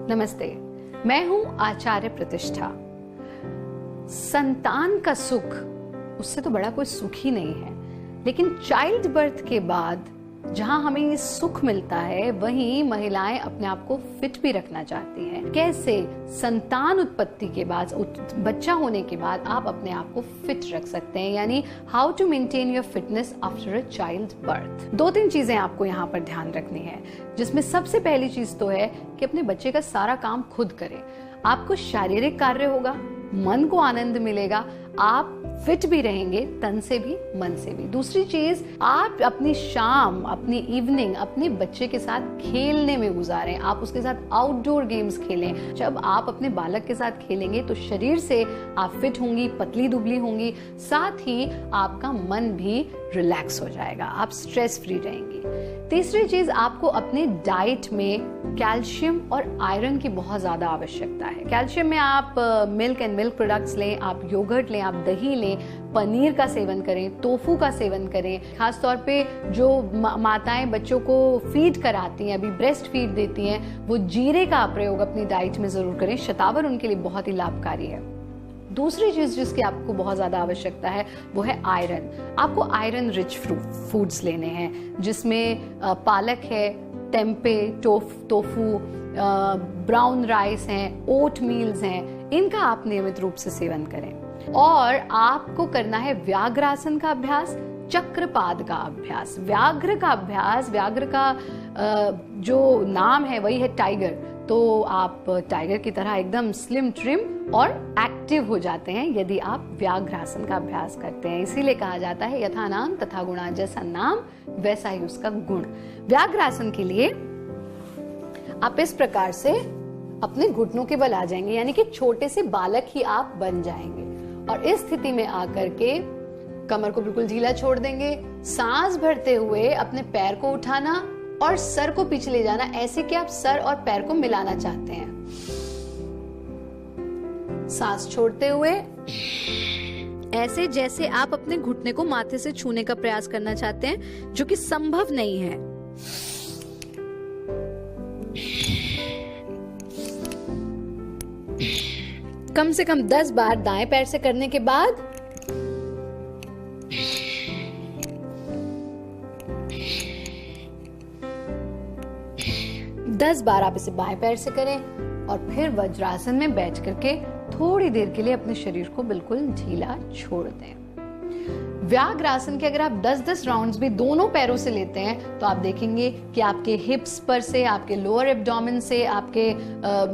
नमस्ते, मैं हूं आचार्य प्रतिष्ठा। संतान का सुख, उससे तो बड़ा कोई सुख ही नहीं है, लेकिन चाइल्ड बर्थ के बाद जहां हमें ये सुख मिलता है, वहीं महिलाएं अपने आप को फिट भी रखना चाहती हैं। कैसे? संतान उत्पत्ति के बाद, बच्चा होने के बाद आप अपने आप को फिट रख सकते हैं, यानी how to maintain your fitness after a child birth. 2-3 चीजें आपको यहाँ पर ध्यान रखनी है, जिसमें सबसे पहली चीज तो है कि अपने बच्चे का सारा काम खुद करें। आपको शारीरिक कार्य होगा, मन को आनंद मिलेगा, आप फिट भी रहेंगे, तन से भी मन से भी। दूसरी चीज, आप अपनी शाम, अपनी इवनिंग अपने बच्चे के साथ खेलने में गुजारें। आप उसके साथ आउटडोर गेम्स खेलें। जब आप अपने बालक के साथ खेलेंगे तो शरीर से आप फिट होंगी, पतली दुबली होंगी, साथ ही आपका मन भी रिलैक्स हो जाएगा, आप स्ट्रेस फ्री रहेंगी। तीसरी चीज, आपको अपने डाइट में कैल्शियम और आयरन की बहुत ज्यादा आवश्यकता है। कैल्शियम में आप मिल्क एंड मिल्क प्रोडक्ट्स लें, आप योगर्ट लें, आप दही लें, पनीर का सेवन करें, टोफू का सेवन करें। खासतौर पे जो माताएं बच्चों को फीड कराती हैं, अभी ब्रेस्ट फीड देती हैं, वो जीरे का प्रयोग अपनी डाइट में जरूर करें। शतावर उनके लिए बहुत ही लाभकारी है। दूसरी चीज जिसकी आपको बहुत ज्यादा आवश्यकता है वो है आयरन। आपको आयरन रिच फूड्स लेने हैं, जिसमें पालक है, टेम्पे, टोफू, ब्राउन राइस हैं, ओट मील्स हैं, इनका आप नियमित रूप से सेवन करें। और आपको करना है व्याघ्रासन का अभ्यास, चक्रपाद का अभ्यास। व्याघ्र का अभ्यास, व्याघ्र का जो नाम है वही है टाइगर, तो आप टाइगर की तरह एकदम स्लिम ट्रिम और एक्टिव हो जाते हैं यदि आप व्याघ्रासन का अभ्यास करते हैं। इसीलिए कहा जाता है यथा नाम तथा गुणा, जैसा नाम वैसा ही उसका गुण। व्याघ्रासन के लिए आप इस प्रकार से अपने घुटनों के बल आ जाएंगे, यानी कि छोटे से बालक ही आप बन जाएंगे। और इस स्थिति में आकर के कमर को बिल्कुल ढीला छोड़ देंगे। सांस भरते हुए अपने पैर को उठाना और सर को पीछे ले जाना, ऐसे कि आप सर और पैर को मिलाना चाहते हैं। सांस छोड़ते हुए ऐसे जैसे आप अपने घुटने को माथे से छूने का प्रयास करना चाहते हैं, जो कि संभव नहीं है। कम से कम 10 बार दाएं पैर से करने के बाद 10 बार आप इसे बाएं पैर से करें और फिर वज्रासन में बैठ करके थोड़ी देर के लिए अपने शरीर को बिल्कुल ढीला छोड़ दें। व्याघ्रासन के अगर आप 10-10 राउंड्स भी दोनों पैरों से लेते हैं तो आप देखेंगे कि आपके हिप्स पर से, आपके लोअर एब्डोमेन से, आपके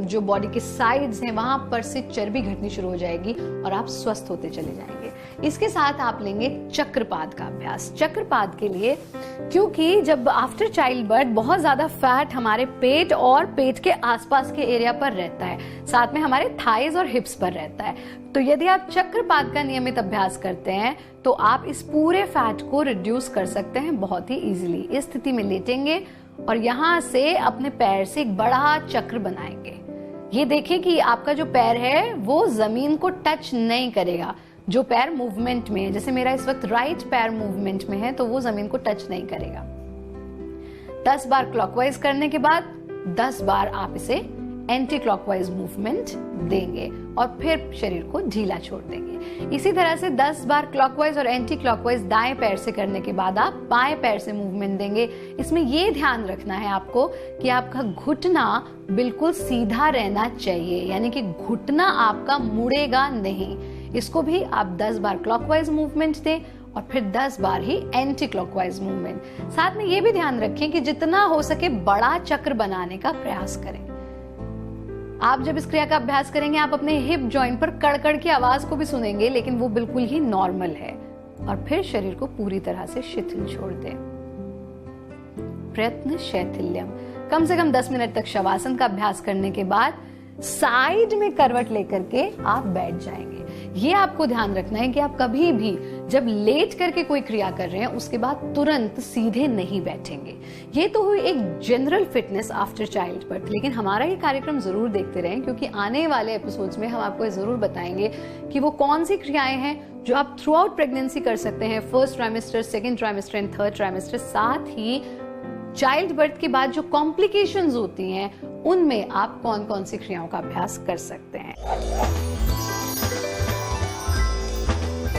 जो बॉडी के साइड्स हैं वहां पर से चर्बी घटनी शुरू हो जाएगी और आप स्वस्थ होते चले जाएंगे। इसके साथ आप लेंगे चक्रपाद का अभ्यास। चक्रपाद के लिए, क्योंकि जब आफ्टर चाइल्ड बर्थ बहुत ज्यादा फैट हमारे पेट और पेट के आसपास के एरिया पर रहता है, साथ में हमारे थाइज और हिप्स पर रहता है, तो यदि आप चक्रपाद का नियमित अभ्यास करते हैं तो आप इस पूरे फैट को रिड्यूस कर सकते हैं बहुत ही इजीली। इस स्थिति में लेटेंगे और यहां से अपने पैर से एक बड़ा चक्र बनाएंगे। ये देखिए कि आपका जो पैर है वो जमीन को टच नहीं करेगा। जो पैर मूवमेंट में है, जैसे मेरा इस वक्त राइट पैर मूवमेंट में है, तो वो जमीन को टच नहीं करेगा। 10 बार क्लॉकवाइज करने के बाद 10 बार आप इसे एंटी क्लॉकवाइज मूवमेंट देंगे और फिर शरीर को ढीला छोड़ देंगे। इसी तरह से 10 बार क्लॉकवाइज और एंटी क्लॉकवाइज दाएं पैर से करने के बाद आप बाएं पैर से मूवमेंट देंगे। इसमें यह ध्यान रखना है आपको कि आपका घुटना बिल्कुल सीधा रहना चाहिए, यानी कि घुटना आपका मुड़ेगा नहीं। इसको भी आप 10 बार क्लॉकवाइज मूवमेंट दें और फिर 10 बार ही एंटी क्लॉकवाइज मूवमेंट। साथ में ये भी ध्यान रखें कि जितना हो सके बड़ा चक्र बनाने का प्रयास करें। आप जब इस क्रिया का अभ्यास करेंगे आप अपने हिप जॉइंट पर कड़कड़ की आवाज को भी सुनेंगे, लेकिन वो बिल्कुल ही नॉर्मल है। और फिर शरीर को पूरी तरह से शिथिल छोड़ दें। प्रयत्न शैथिल्यम। कम से कम 10 मिनट तक शवासन का अभ्यास करने के बाद साइड में करवट लेकर के आप बैठ जाएंगे। ये आपको ध्यान रखना है कि आप कभी भी जब लेट करके कोई क्रिया कर रहे हैं उसके बाद तुरंत सीधे नहीं बैठेंगे। ये तो हुई एक general fitness after child birth, लेकिन हमारा ये कार्यक्रम जरूर देखते रहें, क्योंकि आने वाले एपिसोड्स में हम आपको जरूर बताएंगे कि वो कौन सी क्रियाएं हैं जो आप थ्रू आउट प्रेगनेंसी कर सकते हैं, first trimester, second trimester and third trimester. साथ ही चाइल्ड बर्थ के बाद जो कॉम्प्लिकेशंस होती हैं उनमें आप कौन कौन सी क्रियाओं का अभ्यास कर सकते हैं।